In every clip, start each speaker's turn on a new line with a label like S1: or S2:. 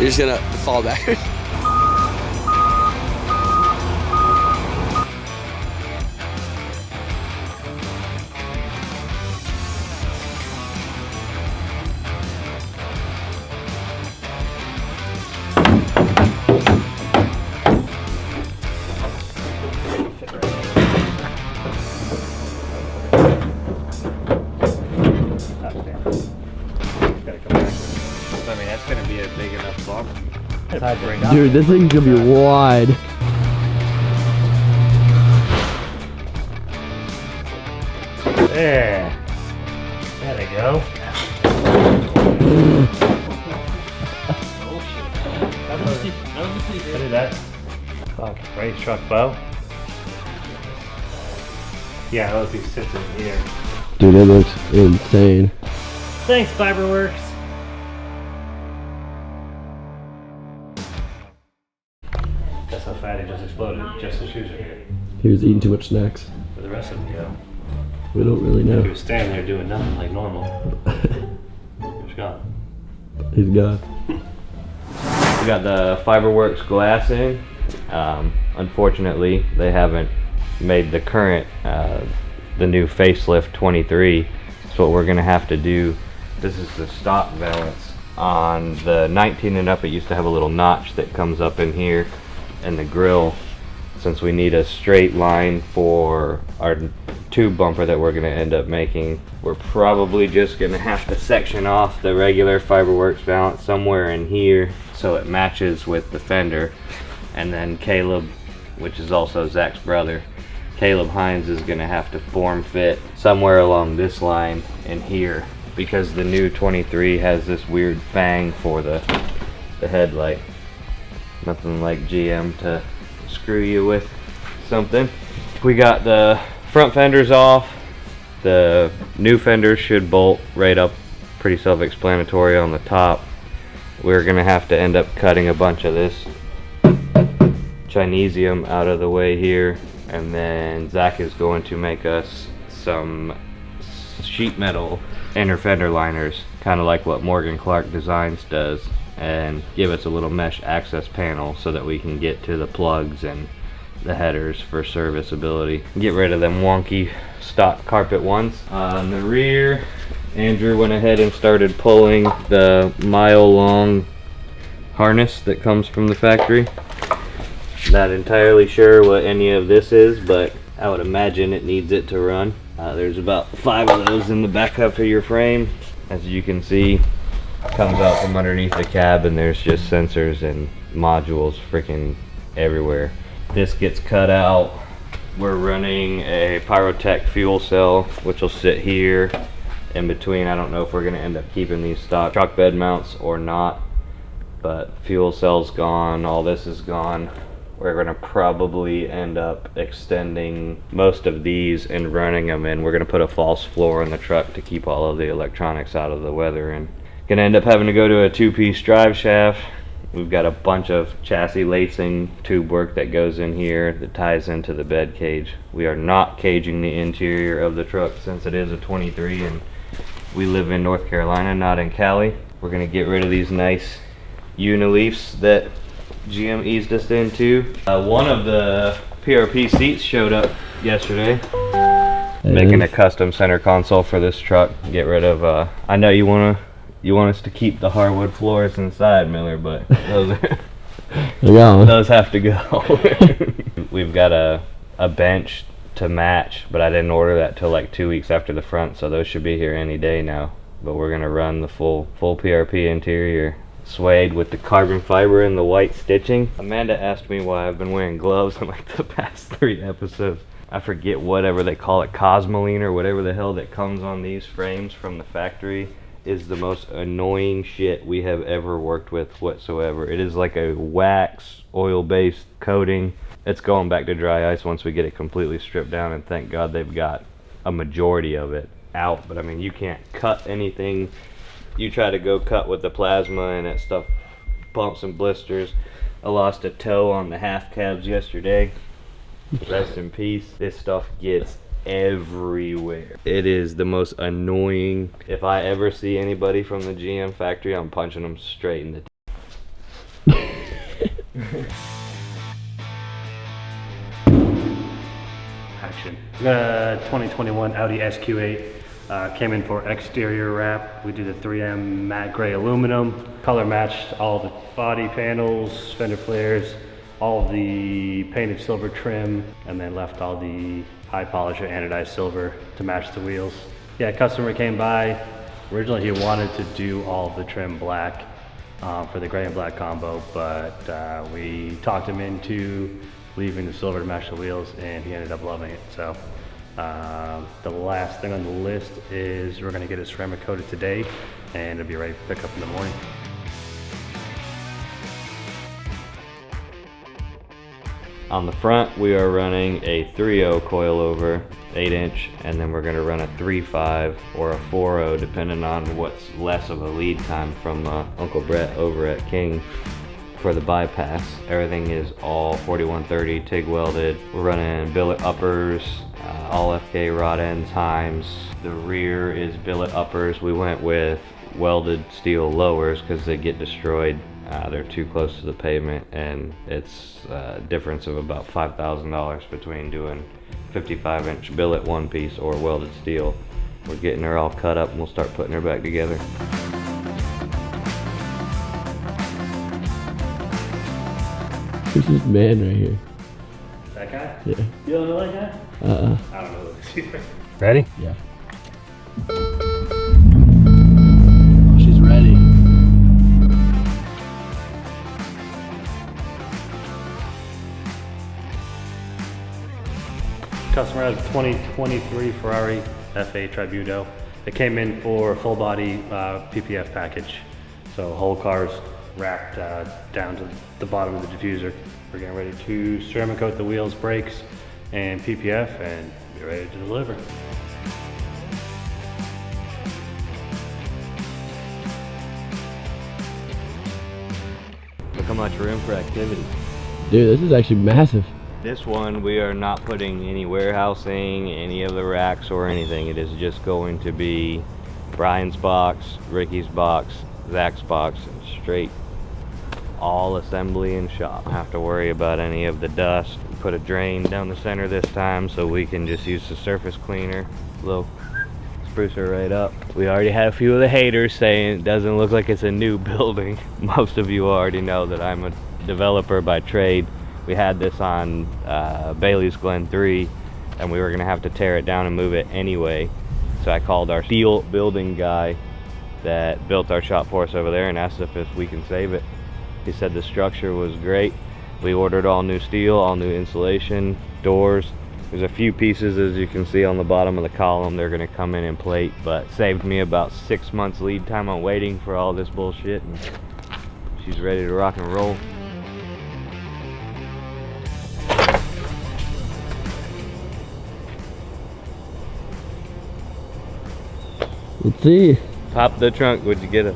S1: You're just gonna fall back.
S2: Dude, this thing's gonna be wide.
S3: There. There they go. What is that? Fuck, race truck bow? Yeah, I hope he sits in here.
S2: Dude, it looks insane.
S3: Thanks, FiberWerx. That's how fat he just exploded. Just the shoes are here.
S2: He was eating too much snacks.
S3: Where the rest of them go?
S2: We don't really know.
S3: He was standing there doing nothing like normal. He's gone.
S2: He's gone.
S4: We got the FiberWerx glass in. Unfortunately, they haven't made the current, the new facelift 23. So what we're gonna have to do, this is the stock valance. On the 19 and up, it used to have a little notch that comes up in here, and the grill. Since we need a straight line for our tube bumper that we're gonna end up making, we're probably just gonna have to section off the regular FiberWerx valance somewhere in here so it matches with the fender. And then Caleb, which is also Zach's brother, Caleb Hines, is gonna have to form fit somewhere along this line in here, because the new 23 has this weird fang for the headlight. Nothing like GM to screw you with something. We got the front fenders off. The new fenders should bolt right up, pretty self-explanatory on the top. We're gonna have to end up cutting a bunch of this Chinesium out of the way here, and then Zach is going to make us some sheet metal inner fender liners, kind of like what Morgan Clark Designs does, and give us a little mesh access panel so that we can get to the plugs and the headers for serviceability. Get rid of them wonky stock carpet ones. On the rear, Andrew went ahead and started pulling the mile-long harness that comes from the factory. Not entirely sure what any of this is, but I would imagine it needs it to run. There's about 5 of those in the back half of your frame. As you can see, comes out from underneath the cab, and there's just sensors and modules freaking everywhere. This gets cut out. We're running a Pyrotech fuel cell, which will sit here in between. I don't know if we're going to end up keeping these stock truck bed mounts or not, but fuel cell's gone, all this is gone. We're going to probably end up extending most of these and running them in. We're going to put a false floor in the truck to keep all of the electronics out of the weather, and going to end up having to go to a 2-piece drive shaft. We've got a bunch of chassis lacing tube work that goes in here that ties into the bed cage. We are not caging the interior of the truck since it is a 23 and we live in North Carolina, not in Cali. We're going to get rid of these nice Unileafs that GM eased us into. One of the PRP seats showed up yesterday. Making a custom center console for this truck. Get rid of, I know you want us to keep the hardwood floors inside, Miller, but those those have to go. We've got a bench to match, but I didn't order that till like 2 weeks after the front, so those should be here any day now. But we're gonna run the full PRP interior, suede with the carbon fiber and the white stitching. Amanda asked me why I've been wearing gloves in like the past 3 episodes. I forget whatever they call it, Cosmoline or whatever the hell that comes on these frames from the factory is the most annoying shit we have ever worked with whatsoever. It is like a wax oil-based coating. It's going back to dry ice once we get it completely stripped down, and thank God they've got a majority of it out. But I mean, you can't cut anything. You try to go cut with the plasma and that stuff bumps and blisters. I lost a toe on the half cabs yesterday. Rest in peace. This stuff gets everywhere. It is the most annoying. If I ever see anybody from the GM factory, I'm punching them straight in the
S1: Action. We got a 2021 Audi SQ8. Came in for exterior wrap. We did the 3M matte gray aluminum. Color matched all the body panels, fender flares, all of the painted silver trim, and then left all the high polish or anodized silver to match the wheels. Yeah, customer came by. Originally he wanted to do all of the trim black for the gray and black combo, but we talked him into leaving the silver to match the wheels, and he ended up loving it. So the last thing on the list is we're gonna get it ceramic coated today, and it'll be ready for pickup in the morning.
S4: On the front, we are running a 3.0 coilover, 8-inch, and then we're going to run a 3.5 or a 4.0, depending on what's less of a lead time from Uncle Brett over at King for the bypass. Everything is all 4130 TIG welded. We're running billet uppers, all FK rod ends, Heims. The rear is billet uppers. We went with welded steel lowers because they get destroyed. They're too close to the pavement, and it's a difference of about $5,000 between doing 55-inch billet one piece or welded steel. We're getting her all cut up and we'll start putting her back together.
S2: Who's this man right here?
S1: That guy?
S2: Yeah.
S1: You don't know that guy? I don't know who this is. Ready?
S2: Yeah. She's ready.
S1: Customer has a 2023 Ferrari F8 Tributo. It came in for a full body PPF package. So whole car's wrapped down to the bottom of the diffuser. We're getting ready to ceramic coat the wheels, brakes, and PPF, and be ready to deliver.
S4: Look how much room for activity.
S2: Dude, this is actually massive.
S4: This one, we are not putting any warehousing, any of the racks or anything. It is just going to be Bryan's box, Ricky's box, Zach's box, and straight all assembly and shop. Don't have to worry about any of the dust. We put a drain down the center this time so we can just use the surface cleaner. Little spruce her right up. We already had a few of the haters saying it doesn't look like it's a new building. Most of you already know that I'm a developer by trade. We had this on Bailey's Glen 3, and we were gonna have to tear it down and move it anyway. So I called our steel building guy that built our shop for us over there and asked if we can save it. He said the structure was great. We ordered all new steel, all new insulation, doors. There's a few pieces, as you can see on the bottom of the column, they're gonna come in and plate, but saved me about 6 months lead time on waiting for all this bullshit, and she's ready to rock and roll.
S2: Let's see.
S4: Pop the trunk, what'd you get it?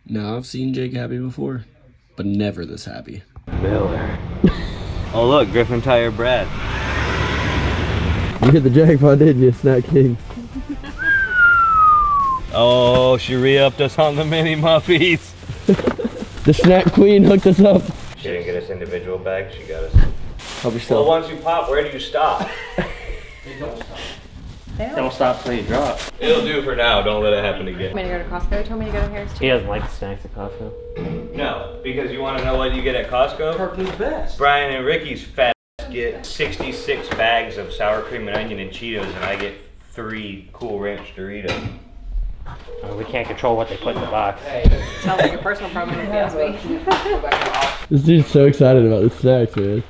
S2: Now, I've seen Jake happy before, but never this happy.
S4: Miller. Oh look, Griffin Tire Brad.
S2: You hit the jackpot, didn't you, Snack King?
S4: Oh, she re-upped us on the mini muffies.
S2: The Snack Queen hooked us up.
S4: She didn't get us individual bags, she got us.
S2: Help yourself.
S4: Well, once you pop, where do you stop?
S1: Don't stop till you drop.
S4: It'll do for now, don't let it happen again.
S5: Told me to go to Costco. Told me to go to Harris
S1: He
S5: Teeter.
S1: doesn't like the snacks at Costco.
S4: No, because you want to know what you get at Costco?
S3: Cartoon's best.
S4: Bryan and Ricky's fat get 66 bags of sour cream and onion and Cheetos, and I get 3 Cool Ranch Doritos.
S1: We can't control what they put in the box.
S5: Sounds like a personal problem if you ask me.
S2: This dude's so excited about the snacks, man.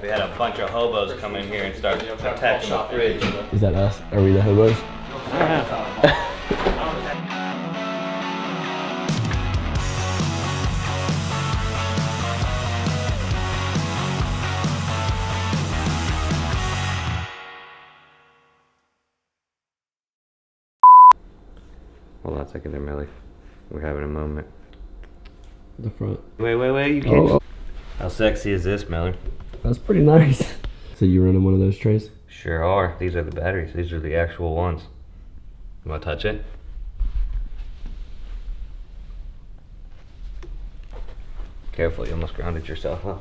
S4: We had a bunch of hobos come in here and start attacking the fridge.
S2: Is that us? Are we the hobos?
S4: Hold on a second there, Melly. We're having a moment.
S2: The front.
S4: Wait, you can't.
S2: Oh,
S4: How sexy is this, Miller?
S2: that's pretty nice. So you running one of those trays?
S4: Sure are. These are the batteries. These are the actual ones. You want to touch it? Careful, you almost grounded yourself, huh?